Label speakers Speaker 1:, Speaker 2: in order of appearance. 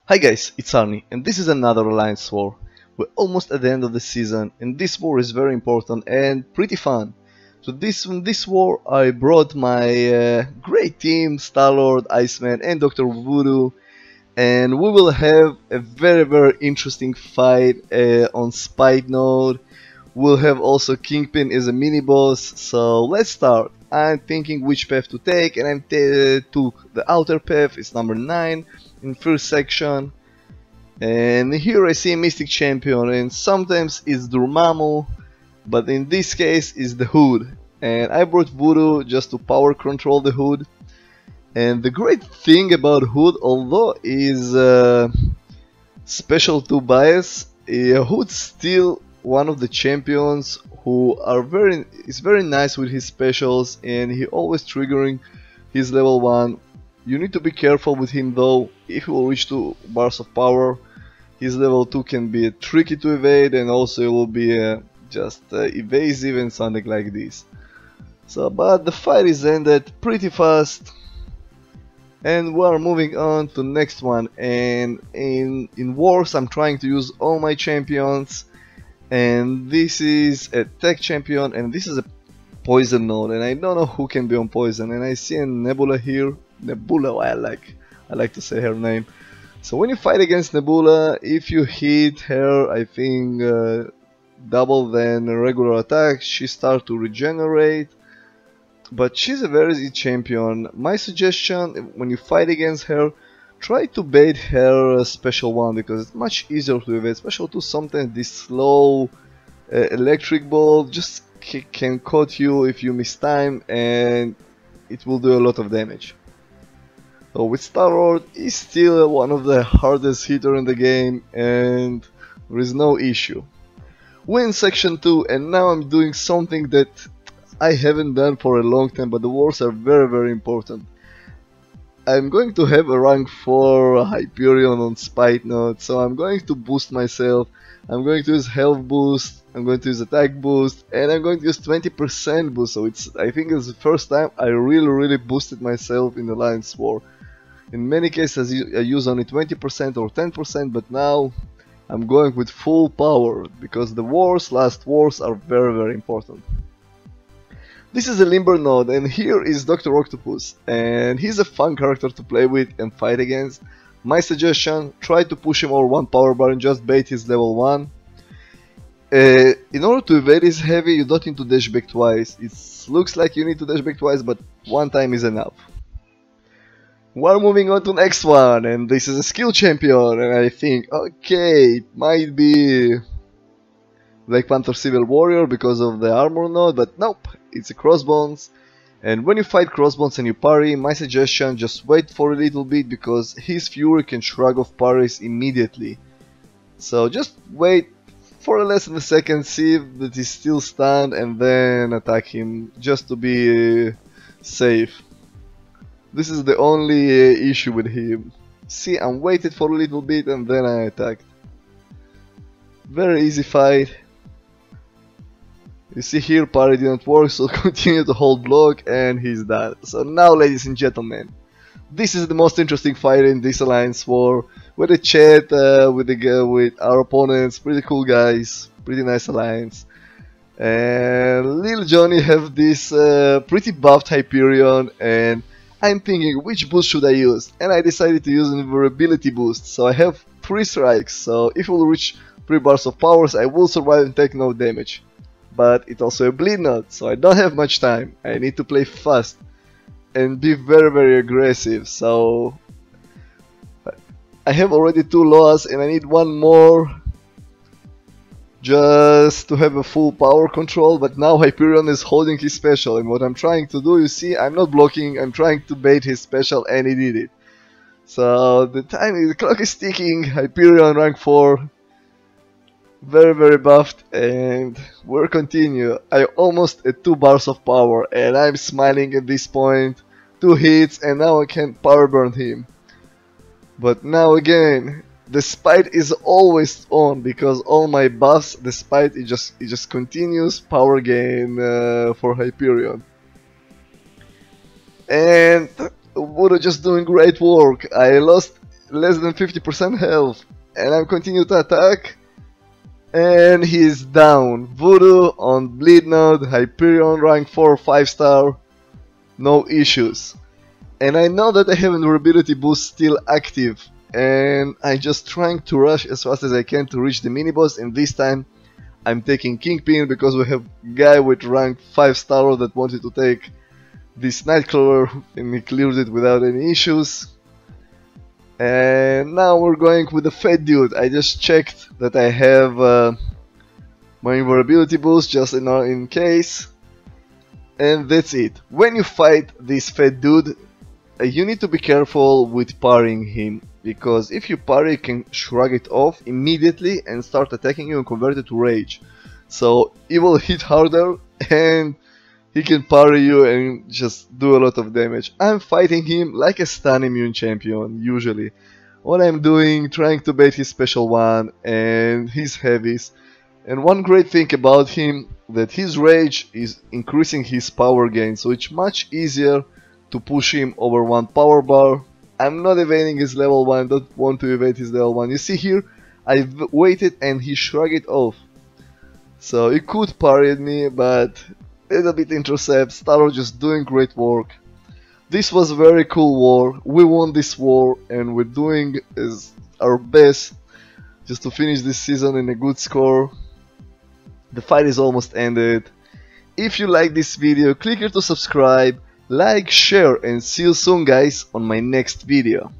Speaker 1: Hi guys, it's Arnie, and this is another Alliance war. We're almost at the end of the season, and this war is very important and pretty fun. So this war I brought my great team, Star-Lord, Iceman and Dr. Voodoo, and we will have a very interesting fight on Spite Node. We'll have also KingPin as a mini-boss, so let's start. I'm thinking which path to take, and I took the outer path, it's number 9 in first section. And here I see a Mystic Champion, and sometimes it's Dormammu, but in this case it's the Hood. And I brought Voodoo just to power control the Hood. And the great thing about Hood, although is special to bias, Hood's still one of the champions who is very nice with his specials, and he always triggering his level 1. You need to be careful with him though. If he will reach 2 bars of power, his level 2 can be tricky to evade, and also it will be just evasive and something like this. So, but the fight is ended pretty fast, and we are moving on to next one. And in wars I'm trying to use all my champions, and this is a tech champion, and this is a poison node, and I don't know who can be on poison. And I see a nebula here. Nebula, I like to say her name. So when you fight against Nebula, if you hit her, I think double than a regular attack, she starts to regenerate. But she's a very easy champion. My suggestion, when you fight against her, try to bait her special 1, because it's much easier to evade. Special 2, sometimes this slow electric ball just can cut you if you miss time, and it will do a lot of damage. So with Star-Lord, he's still one of the hardest hitter in the game, and there is no issue. We're in section 2, and now I'm doing something that I haven't done for a long time, but the wars are very important. I'm going to have a rank 4 Hyperion on Spite Node, so I'm going to boost myself. I'm going to use health boost, I'm going to use attack boost, and I'm going to use 20% boost. So I think it's the first time I really boosted myself in the Alliance war. In many cases I use only 20% or 10%, but now I'm going with full power, because the last wars are very important. This is a Limber node, and here is Dr. Octopus, and he's a fun character to play with and fight against. My suggestion, try to push him over 1 power bar and just bait his level 1. In order to evade his heavy, you don't need to dash back twice. It looks like you need to dash back twice, but 1 time is enough. We're moving on to next one, and this is a skill champion, and I think, okay, it might be Black Panther Civil Warrior because of the armor node, but nope, it's a crossbones. And when you fight crossbones and you parry, my suggestion, just wait for a little bit, because his fury can shrug off parries immediately. So just wait for less than a second, see that he's still stunned, and then attack him, just to be safe. This is the only issue with him. See, I waited for a little bit and then I attacked. Very easy fight. You see here, parry didn't work, so continue to hold block, and he's done. So now, ladies and gentlemen, this is the most interesting fight in this Alliance war. With a chat with our opponents, pretty cool guys, pretty nice alliance. And Lil Johnny have this pretty buffed Hyperion, and I'm thinking which boost should I use, and I decided to use an invulnerability boost. So I have 3 strikes, so if it will reach 3 bars of powers, I will survive and take no damage. But it's also a bleed node, so I don't have much time. I need to play fast and be very aggressive. So I have already 2 loas, and I need 1 more just to have a full power control. But now Hyperion is holding his special, and what I'm trying to do, you see, I'm not blocking, I'm trying to bait his special, and he did it. So the clock is ticking. Hyperion rank 4, very buffed, and we'll continue. I almost at 2 bars of power, and I'm smiling at this point. 2 hits, and now I can power burn him. But now again, the spite is always on, because all my buffs, the spite, it just continues power gain for Hyperion. And Voodoo just doing great work. I lost less than 50% health, and I'm continuing to attack, and he's down. Voodoo on bleed node, Hyperion rank 4 5-star, no issues. And I know that I have an durability boost still active, and I'm just trying to rush as fast as I can to reach the mini-boss, and this time I'm taking KingPin because we have a guy with rank 5-star that wanted to take this Nightcrawler, and he cleared it without any issues. And now we're going with the fat dude. I just checked that I have my invulnerability boost just in case. And that's it. When you fight this fat dude, you need to be careful with parrying him, because if you parry, you can shrug it off immediately and start attacking you and convert it to rage. So he will hit harder and he can parry you and just do a lot of damage. I'm fighting him like a stun immune champion usually. What I'm doing, trying to bait his special one and his heavies. And one great thing about him, that his rage is increasing his power gain, so it's much easier to push him over one power bar. I'm not evading his level 1, don't want to evade his level 1. You see here, I waited and he shrugged it off. So he could parry me, but a little bit intercept. Star just doing great work. This was a very cool war. We won this war and we're doing our best just to finish this season in a good score. The fight is almost ended. If you like this video, click here to subscribe, like, share, and see you soon guys on my next video.